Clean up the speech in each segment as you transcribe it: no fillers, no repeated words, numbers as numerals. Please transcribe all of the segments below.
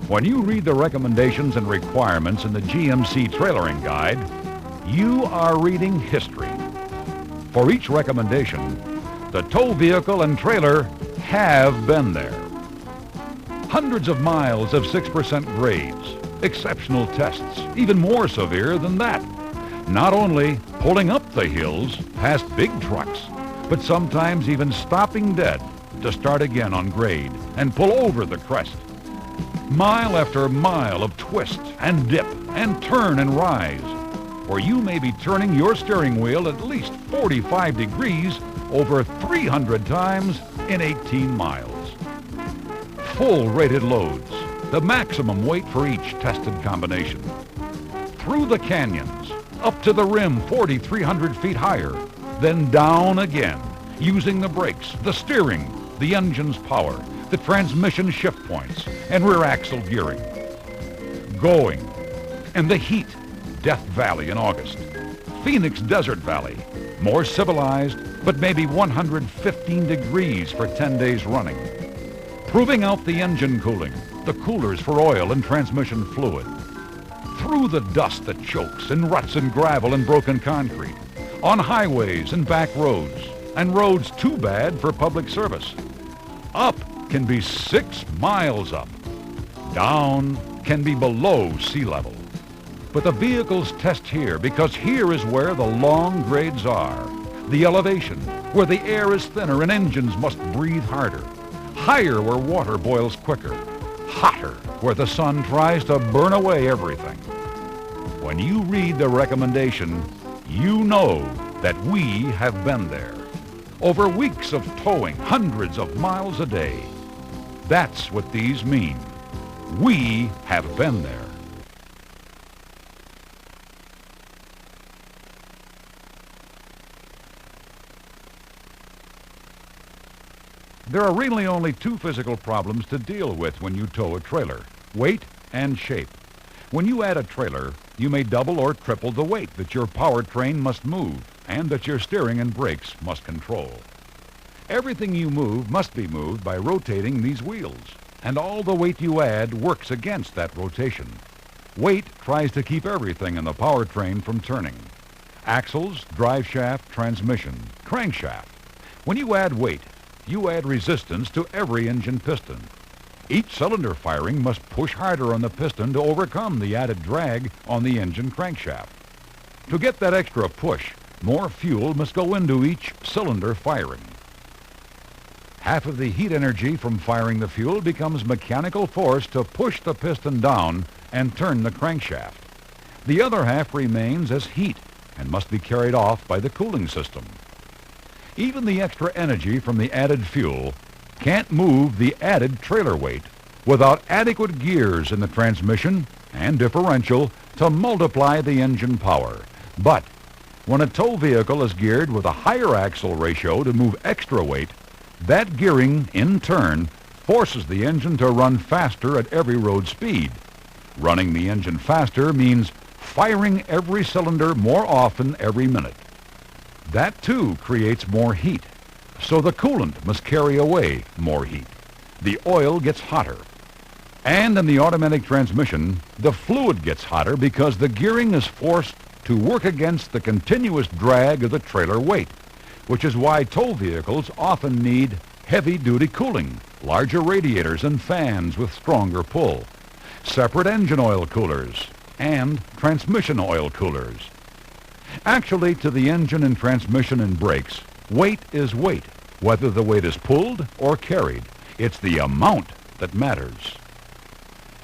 When you read the recommendations and requirements in the GMC Trailering Guide, you are reading history. For each recommendation, the tow vehicle and trailer have been there. Hundreds of miles of 6% grades, exceptional tests, even more severe than that. Not only pulling up the hills past big trucks, but sometimes even stopping dead to start again on grade and pull over the crest. Mile after mile of twist and dip and turn and rise, where you may be turning your steering wheel at least 45 degrees over 300 times in 18 miles. Full rated loads, the maximum weight for each tested combination. Through the canyons, up to the rim 4,300 feet higher, then down again, using the brakes, the steering, the engine's power, the transmission shift points, and rear axle gearing. Going in the heat, Death Valley in August. Phoenix Desert Valley, more civilized, but maybe 115 degrees for 10 days running. Proving out the engine cooling, the coolers for oil and transmission fluid. Through the dust that chokes, in ruts and gravel and broken concrete, on highways and back roads, and roads too bad for public service. Up can be 6 miles up. Down can be below sea level. But the vehicles test here because here is where the long grades are. The elevation, where the air is thinner and engines must breathe harder. Higher where water boils quicker. Hotter where the sun tries to burn away everything. When you read the recommendation, you know that we have been there. Over weeks of towing hundreds of miles a day. That's what these mean. We have been there. There are really only two physical problems to deal with when you tow a trailer: weight and shape. When you add a trailer, you may double or triple the weight that your powertrain must move and that your steering and brakes must control. Everything you move must be moved by rotating these wheels, and all the weight you add works against that rotation. Weight tries to keep everything in the powertrain from turning: axles, drive shaft, transmission, crankshaft. When you add weight, you add resistance to every engine piston. Each cylinder firing must push harder on the piston to overcome the added drag on the engine crankshaft. To get that extra push, more fuel must go into each cylinder firing. Half of the heat energy from firing the fuel becomes mechanical force to push the piston down and turn the crankshaft. The other half remains as heat and must be carried off by the cooling system. Even the extra energy from the added fuel can't move the added trailer weight without adequate gears in the transmission and differential to multiply the engine power. But when a tow vehicle is geared with a higher axle ratio to move extra weight, that gearing, in turn, forces the engine to run faster at every road speed. Running the engine faster means firing every cylinder more often every minute. That, too, creates more heat, so the coolant must carry away more heat. The oil gets hotter. And in the automatic transmission, the fluid gets hotter because the gearing is forced to work against the continuous drag of the trailer weight, which is why tow vehicles often need heavy-duty cooling, larger radiators and fans with stronger pull, separate engine oil coolers, and transmission oil coolers. Actually, to the engine and transmission and brakes, weight is weight, whether the weight is pulled or carried. It's the amount that matters.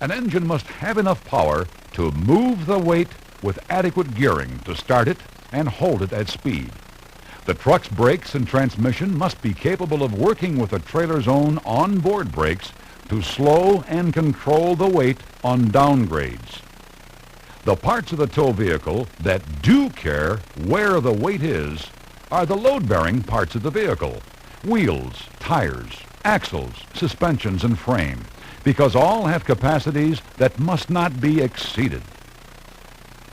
An engine must have enough power to move the weight with adequate gearing to start it and hold it at speed. The truck's brakes and transmission must be capable of working with the trailer's own onboard brakes to slow and control the weight on downgrades. The parts of the tow vehicle that do care where the weight is are the load-bearing parts of the vehicle: wheels, tires, axles, suspensions, and frame, because all have capacities that must not be exceeded.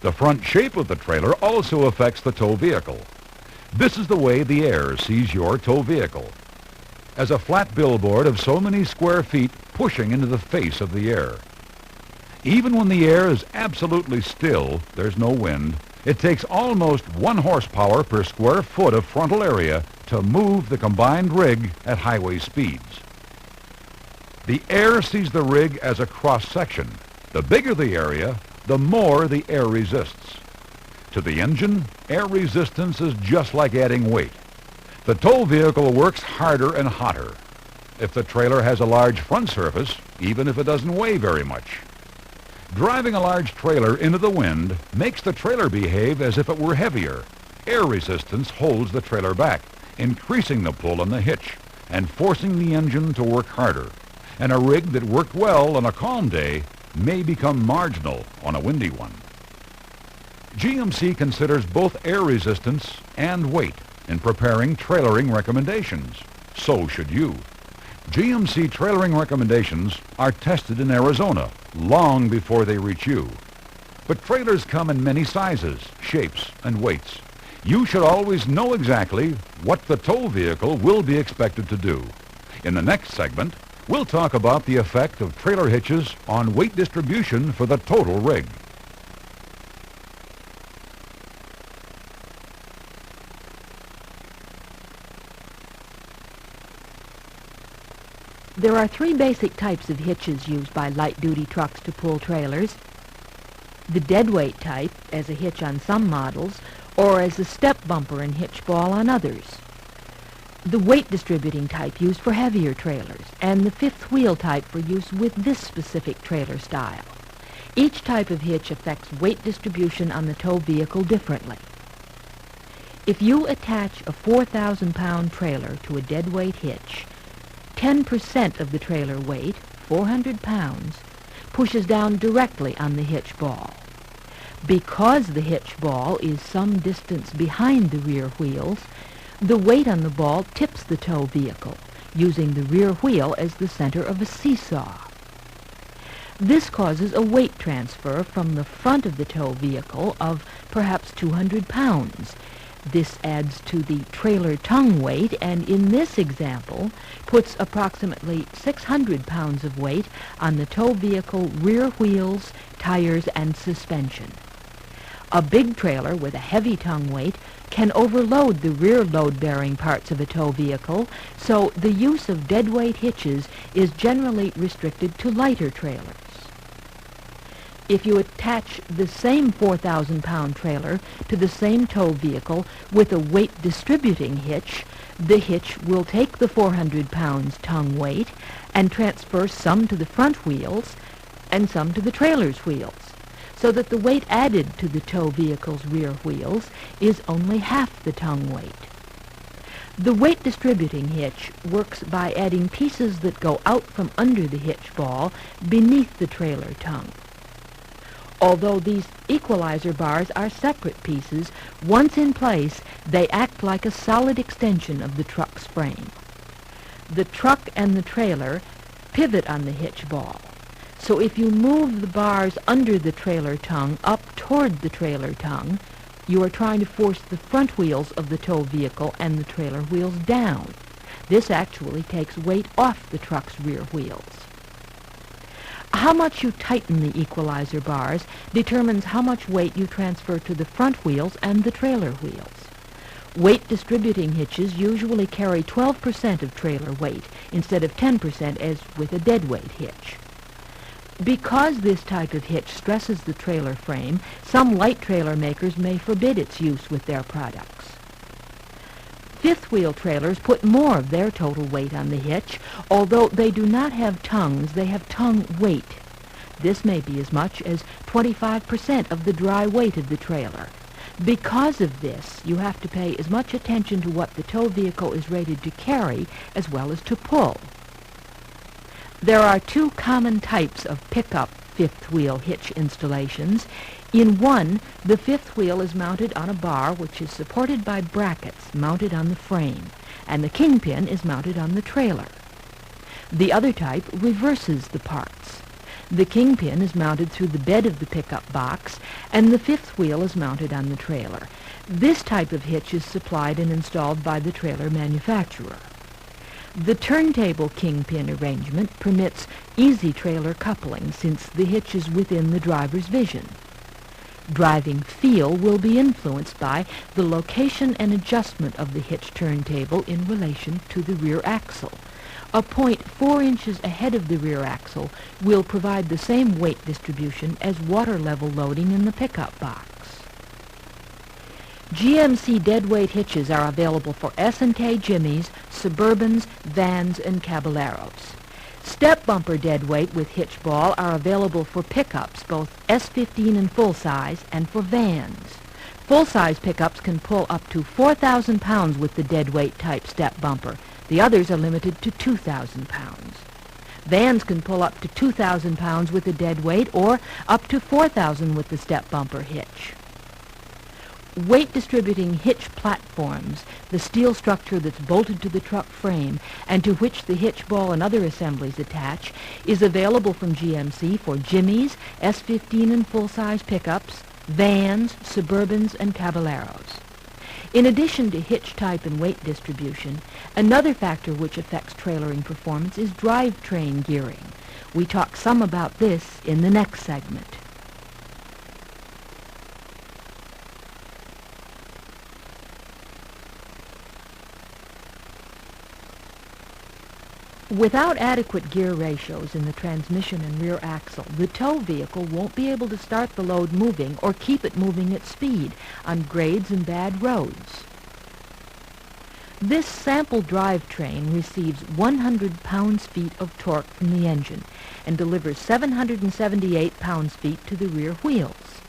The front shape of the trailer also affects the tow vehicle. This is the way the air sees your tow vehicle, as a flat billboard of so many square feet pushing into the face of the air. Even when the air is absolutely still, there's no wind, it takes almost 1 horsepower per square foot of frontal area to move the combined rig at highway speeds. The air sees the rig as a cross-section. The bigger the area, the more the air resists. To the engine, air resistance is just like adding weight. The tow vehicle works harder and hotter if the trailer has a large front surface, even if it doesn't weigh very much. Driving a large trailer into the wind makes the trailer behave as if it were heavier. Air resistance holds the trailer back, increasing the pull on the hitch and forcing the engine to work harder. And a rig that worked well on a calm day may become marginal on a windy one. GMC considers both air resistance and weight in preparing trailering recommendations. So should you. GMC trailering recommendations are tested in Arizona long before they reach you. But trailers come in many sizes, shapes, and weights. You should always know exactly what the tow vehicle will be expected to do. In the next segment, we'll talk about the effect of trailer hitches on weight distribution for the total rig. There are 3 basic types of hitches used by light-duty trucks to pull trailers. The deadweight type, as a hitch on some models, or as a step bumper and hitch ball on others. The weight distributing type used for heavier trailers, and the 5th wheel type for use with this specific trailer style. Each type of hitch affects weight distribution on the tow vehicle differently. If you attach a 4,000-pound trailer to a deadweight hitch, 10% of the trailer weight, 400 pounds, pushes down directly on the hitch ball. Because the hitch ball is some distance behind the rear wheels, the weight on the ball tips the tow vehicle, using the rear wheel as the center of a seesaw. This causes a weight transfer from the front of the tow vehicle of perhaps 200 pounds. This adds to the trailer tongue weight, and in this example, puts approximately 600 pounds of weight on the tow vehicle rear wheels, tires, and suspension. A big trailer with a heavy tongue weight can overload the rear load-bearing parts of a tow vehicle, so the use of deadweight hitches is generally restricted to lighter trailers. If you attach the same 4,000-pound trailer to the same tow vehicle with a weight distributing hitch, the hitch will take the 400 pounds tongue weight and transfer some to the front wheels and some to the trailer's wheels, so that the weight added to the tow vehicle's rear wheels is only half the tongue weight. The weight distributing hitch works by adding pieces that go out from under the hitch ball beneath the trailer tongue. Although these equalizer bars are separate pieces, once in place, they act like a solid extension of the truck's frame. The truck and the trailer pivot on the hitch ball. So if you move the bars under the trailer tongue up toward the trailer tongue, you are trying to force the front wheels of the tow vehicle and the trailer wheels down. This actually takes weight off the truck's rear wheels. How much you tighten the equalizer bars determines how much weight you transfer to the front wheels and the trailer wheels. Weight distributing hitches usually carry 12% of trailer weight instead of 10% as with a deadweight hitch. Because this type of hitch stresses the trailer frame, some light trailer makers may forbid its use with their products. Fifth wheel trailers put more of their total weight on the hitch. Although they do not have tongues, they have tongue weight. This may be as much as 25% of the dry weight of the trailer. Because of this, you have to pay as much attention to what the tow vehicle is rated to carry as well as to pull. There are 2 common types of pickup fifth wheel hitch installations. In one, the fifth wheel is mounted on a bar which is supported by brackets mounted on the frame, and the kingpin is mounted on the trailer. The other type reverses the parts. The kingpin is mounted through the bed of the pickup box, and the fifth wheel is mounted on the trailer. This type of hitch is supplied and installed by the trailer manufacturer. The turntable kingpin arrangement permits easy trailer coupling since the hitch is within the driver's vision. Driving feel will be influenced by the location and adjustment of the hitch turntable in relation to the rear axle. A point 4 inches ahead of the rear axle will provide the same weight distribution as water level loading in the pickup box. GMC deadweight hitches are available for S&K Jimmys, Suburbans, vans, and Caballeros. Step bumper deadweight with hitch ball are available for pickups, both S15 and full-size, and for vans. Full-size pickups can pull up to 4,000 pounds with the deadweight type step bumper. The others are limited to 2,000 pounds. Vans can pull up to 2,000 pounds with the deadweight or up to 4,000 with the step bumper hitch. Weight distributing hitch platforms, the steel structure that's bolted to the truck frame and to which the hitch ball and other assemblies attach, is available from GMC for Jimmys, S15 and full-size pickups, vans, Suburbans, and Caballeros. In addition to hitch type and weight distribution, another factor which affects trailering performance is drivetrain gearing. We talk some about this in the next segment. Without adequate gear ratios in the transmission and rear axle, the tow vehicle won't be able to start the load moving or keep it moving at speed on grades and bad roads. This sample drivetrain receives 100 pounds-feet of torque from the engine and delivers 778 pounds-feet to the rear wheels.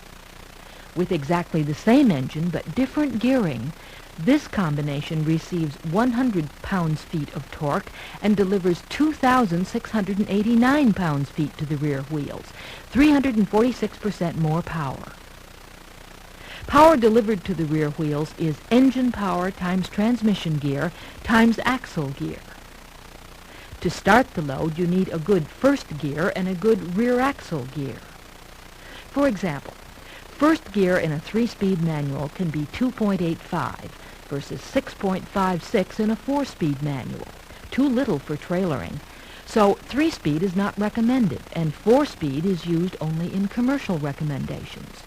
With exactly the same engine but different gearing, this combination receives 100 pounds-feet of torque and delivers 2,689 pounds-feet to the rear wheels, 346% more power. Power delivered to the rear wheels is engine power times transmission gear times axle gear. To start the load, you need a good first gear and a good rear axle gear. For example, first gear in a 3-speed manual can be 2.85 versus 6.56 in a 4-speed manual, too little for trailering. So 3-speed is not recommended, and 4-speed is used only in commercial recommendations.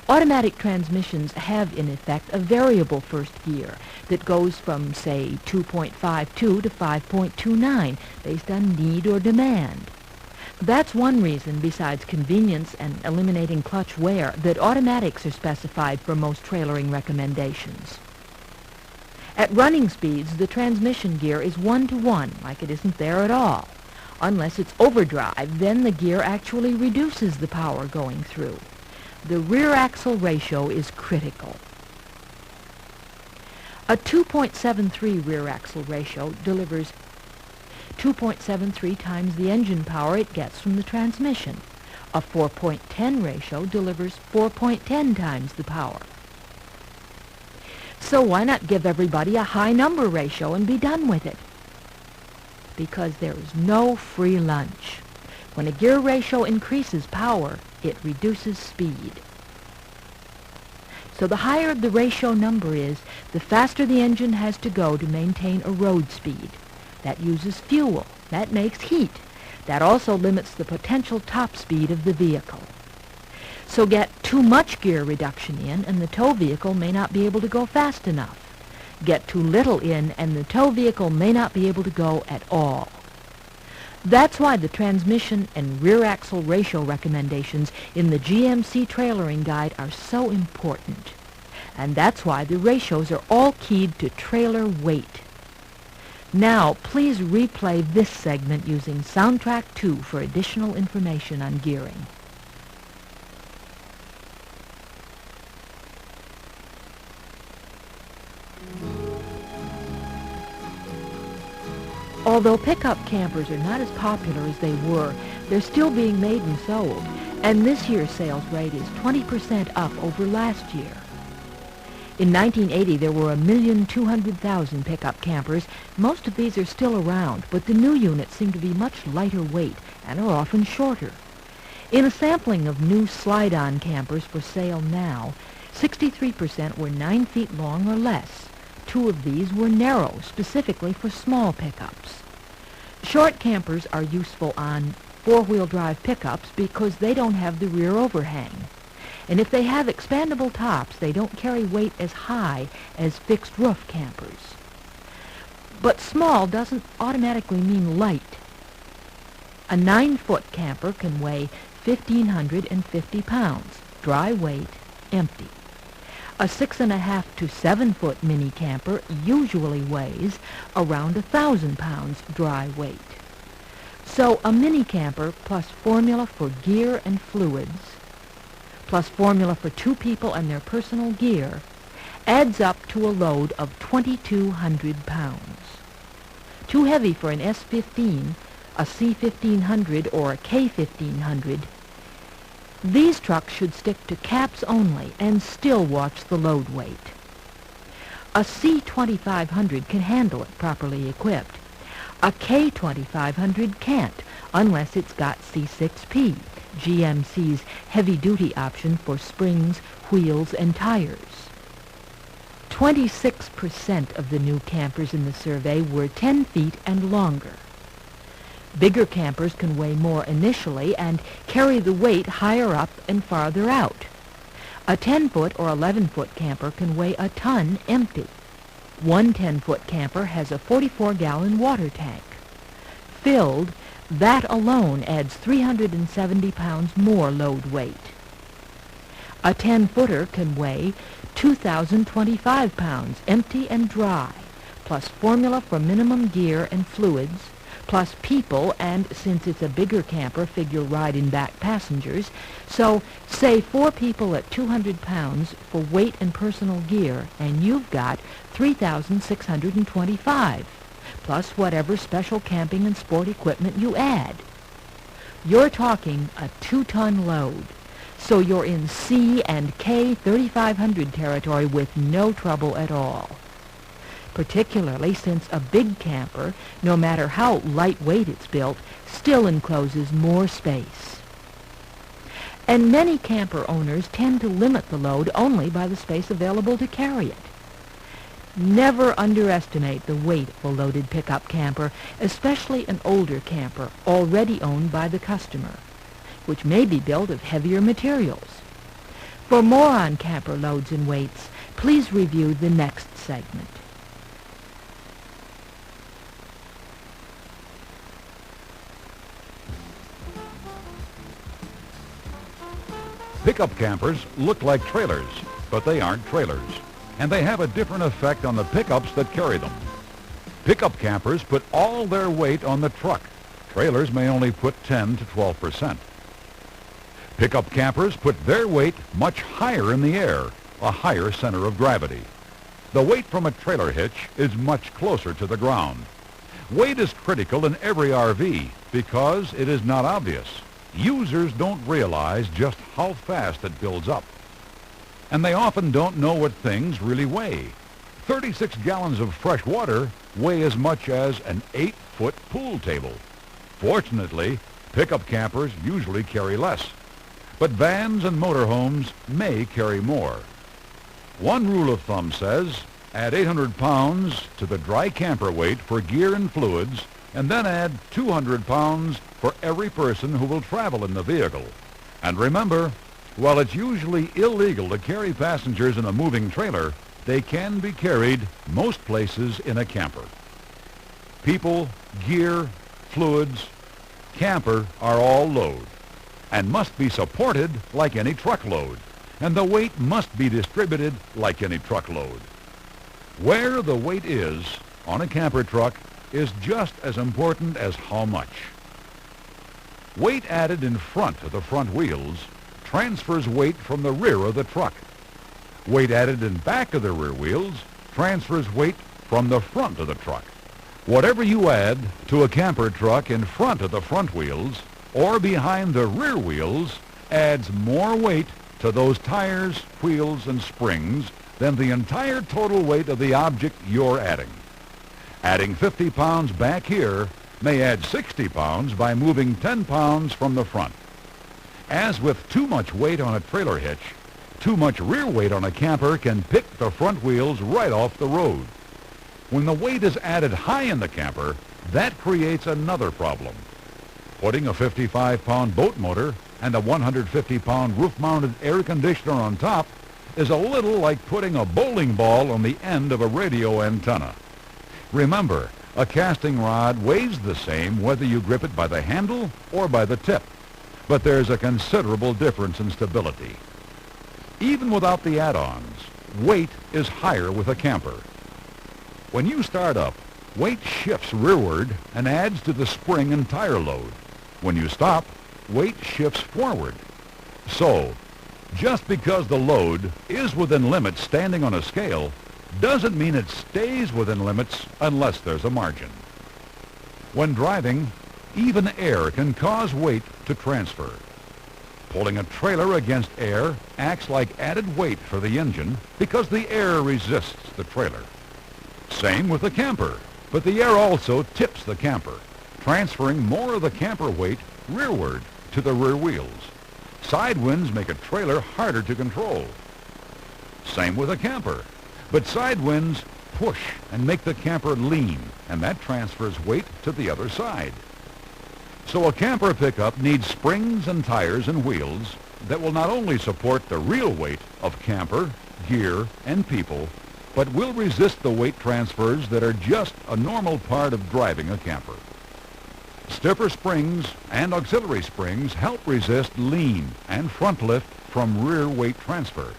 Automatic transmissions have, in effect, a variable first gear that goes from, say, 2.52 to 5.29 based on need or demand. That's one reason, besides convenience and eliminating clutch wear, that automatics are specified for most trailering recommendations. At running speeds, the transmission gear is 1-to-1, like it isn't there at all. Unless it's overdrive, then the gear actually reduces the power going through. The rear axle ratio is critical. A 2.73 rear axle ratio delivers 2.73 times the engine power it gets from the transmission. A 4.10 ratio delivers 4.10 times the power. So why not give everybody a high number ratio and be done with it? Because there is no free lunch. When a gear ratio increases power, it reduces speed. So the higher the ratio number is, the faster the engine has to go to maintain a road speed. That uses fuel. That makes heat. That also limits the potential top speed of the vehicle. So get too much gear reduction in, and the tow vehicle may not be able to go fast enough. Get too little in, and the tow vehicle may not be able to go at all. That's why the transmission and rear axle ratio recommendations in the GMC trailering guide are so important. And that's why the ratios are all keyed to trailer weight. Now, please replay this segment using Soundtrack 2 for additional information on gearing. Although pickup campers are not as popular as they were, they're still being made and sold, and this year's sales rate is 20% up over last year. In 1980, there were 1,200,000 pickup campers. Most of these are still around, but the new units seem to be much lighter weight and are often shorter. In a sampling of new slide-on campers for sale now, 63% were 9 feet long or less, two of these were narrow, specifically for small pickups. Short campers are useful on four-wheel drive pickups because they don't have the rear overhang. And if they have expandable tops, they don't carry weight as high as fixed roof campers. But small doesn't automatically mean light. A 9-foot camper can weigh 1,550 pounds, dry weight, empty. A 6.5 to 7-foot mini camper usually weighs around 1,000 pounds dry weight. So a mini camper plus formula for gear and fluids, plus formula for 2 people and their personal gear, adds up to a load of 2,200 pounds. Too heavy for an S15, a C1500, or a K1500. These trucks should stick to caps only and still watch the load weight. A C2500 can handle it properly equipped. A K2500 can't unless it's got C6P, GMC's heavy-duty option for springs, wheels, and tires. 26% of the new campers in the survey were 10 feet and longer. Bigger campers can weigh more initially and carry the weight higher up and farther out. A 10-foot or 11-foot camper can weigh a ton empty. One 10-foot camper has a 44-gallon water tank. Filled, that alone adds 370 pounds more load weight. A 10-footer can weigh 2,025 pounds, empty and dry, plus formula for minimum gear and fluids, plus people, and since it's a bigger camper, figure ride-in back passengers. So say 4 people at 200 pounds for weight and personal gear, and you've got 3,625, plus whatever special camping and sport equipment you add. You're talking a 2-ton load, so you're in C and K 3,500 territory with no trouble at all. Particularly since a big camper, no matter how lightweight it's built, still encloses more space. And many camper owners tend to limit the load only by the space available to carry it. Never underestimate the weight of a loaded pickup camper, especially an older camper already owned by the customer, which may be built of heavier materials. For more on camper loads and weights, please review the next segment. Pickup campers look like trailers, but they aren't trailers, and they have a different effect on the pickups that carry them. Pickup campers put all their weight on the truck. Trailers may only put 10 to 12%. Pickup campers put their weight much higher in the air, a higher center of gravity. The weight from a trailer hitch is much closer to the ground. Weight is critical in every RV because it is not obvious. Users don't realize just how fast it builds up. And they often don't know what things really weigh. 36 gallons of fresh water weigh as much as an 8-foot pool table. Fortunately, pickup campers usually carry less, but vans and motorhomes may carry more. One rule of thumb says, add 800 pounds to the dry camper weight for gear and fluids, and then add 200 pounds for every person who will travel in the vehicle. And remember, while it's usually illegal to carry passengers in a moving trailer, they can be carried most places in a camper. People, gear, fluids, camper are all load and must be supported like any truckload, and the weight must be distributed like any truckload. Where the weight is on a camper truck is just as important as how much. Weight added in front of the front wheels transfers weight from the rear of the truck. Weight added in back of the rear wheels transfers weight from the front of the truck. Whatever you add to a camper truck in front of the front wheels or behind the rear wheels adds more weight to those tires, wheels, and springs than the entire total weight of the object you're adding. Adding 50 pounds back here may add 60 pounds by moving 10 pounds from the front. As with too much weight on a trailer hitch, too much rear weight on a camper can pick the front wheels right off the road. When the weight is added high in the camper, that creates another problem. Putting a 55-pound boat motor and a 150-pound roof-mounted air conditioner on top is a little like putting a bowling ball on the end of a radio antenna. Remember, a casting rod weighs the same whether you grip it by the handle or by the tip, but there's a considerable difference in stability. Even without the add-ons, weight is higher with a camper. When you start up, weight shifts rearward and adds to the spring and tire load. When you stop, weight shifts forward. So, just because the load is within limits standing on a scale doesn't mean it stays within limits unless there's a margin. When driving, even air can cause weight to transfer. Pulling a trailer against air acts like added weight for the engine because the air resists the trailer. Same with the camper, but the air also tips the camper, transferring more of the camper weight rearward to the rear wheels. Side winds make a trailer harder to control. Same with a camper, but side winds push and make the camper lean, and that transfers weight to the other side. So a camper pickup needs springs and tires and wheels that will not only support the real weight of camper, gear, and people, but will resist the weight transfers that are just a normal part of driving a camper. Stiffer springs and auxiliary springs help resist lean and front lift from rear weight transfer.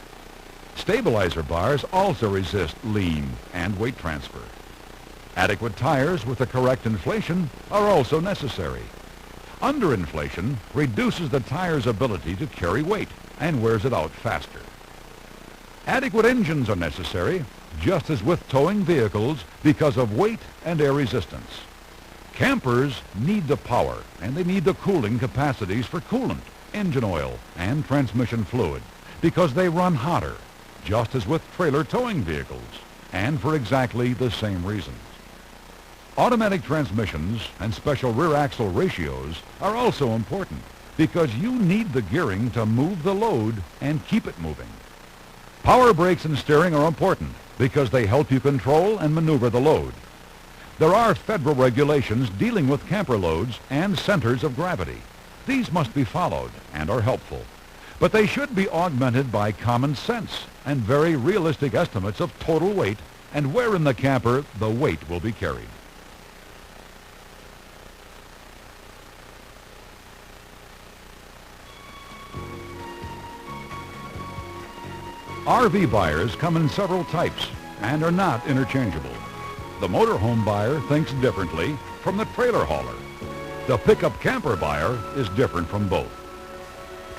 Stabilizer bars also resist lean and weight transfer. Adequate tires with the correct inflation are also necessary. Underinflation reduces the tire's ability to carry weight and wears it out faster. Adequate engines are necessary, just as with towing vehicles, because of weight and air resistance. Campers need the power, and they need the cooling capacities for coolant, engine oil, and transmission fluid, because they run hotter, just as with trailer towing vehicles, and for exactly the same reasons. Automatic transmissions and special rear axle ratios are also important because you need the gearing to move the load and keep it moving. Power brakes and steering are important because they help you control and maneuver the load. There are federal regulations dealing with camper loads and centers of gravity. These must be followed and are helpful, but they should be augmented by common sense and very realistic estimates of total weight and where in the camper the weight will be carried. RV buyers come in several types and are not interchangeable. The motorhome buyer thinks differently from the trailer hauler. The pickup camper buyer is different from both.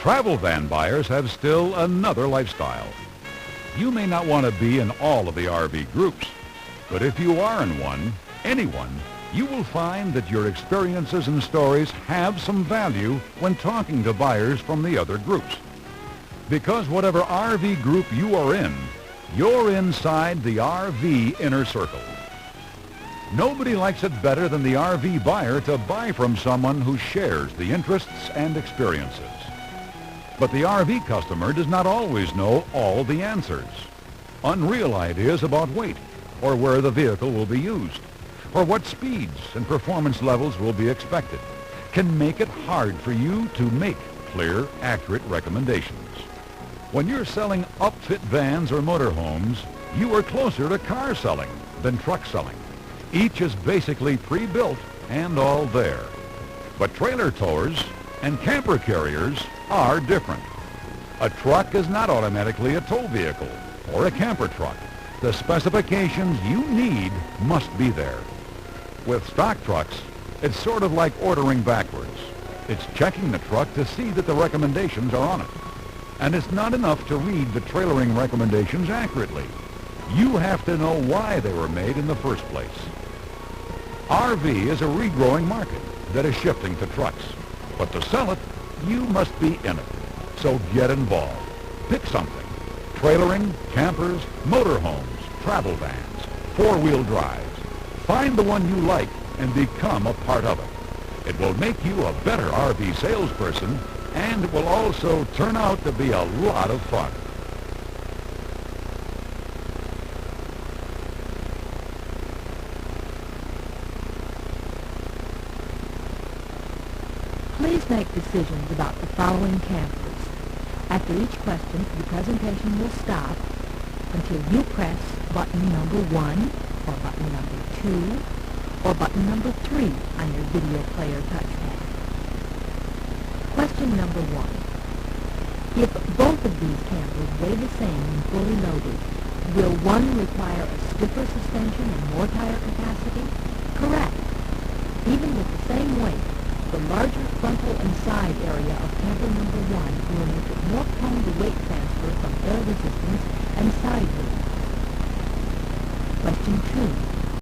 Travel van buyers have still another lifestyle. You may not want to be in all of the RV groups, but if you are in one, anyone, you will find that your experiences and stories have some value when talking to buyers from the other groups. Because whatever RV group you are in, you're inside the RV inner circle. Nobody likes it better than the RV buyer to buy from someone who shares the interests and experiences. But the RV customer does not always know all the answers. Unreal ideas about weight, or where the vehicle will be used, or what speeds and performance levels will be expected, can make it hard for you to make clear, accurate recommendations. When you're selling upfit vans or motorhomes, you are closer to car selling than truck selling. Each is basically pre-built and all there. But trailer towers and camper carriers are different. A truck is not automatically a tow vehicle or a camper truck. The specifications you need must be there. With stock trucks, it's sort of like ordering backwards. It's checking the truck to see that the recommendations are on it. And it's not enough to read the trailering recommendations accurately. You have to know why they were made in the first place. RV is a regrowing market that is shifting to trucks. But to sell it, you must be in it. So get involved. Pick something. Trailering, campers, motorhomes, travel vans, four-wheel drives. Find the one you like and become a part of it. It will make you a better RV salesperson, and it will also turn out to be a lot of fun. Please make decisions about the following campers. After each question, the presentation will stop until you press button number 1, or button number 2, or button number 3 on your video player touchpad. Question number 1. If both of these campers weigh the same when fully loaded, will one require a stiffer suspension and more tire capacity? Correct. Even with the same weight, the larger frontal and side area of camper number 1 will make it more prone to weight transfer from air resistance and side movement. Question 2.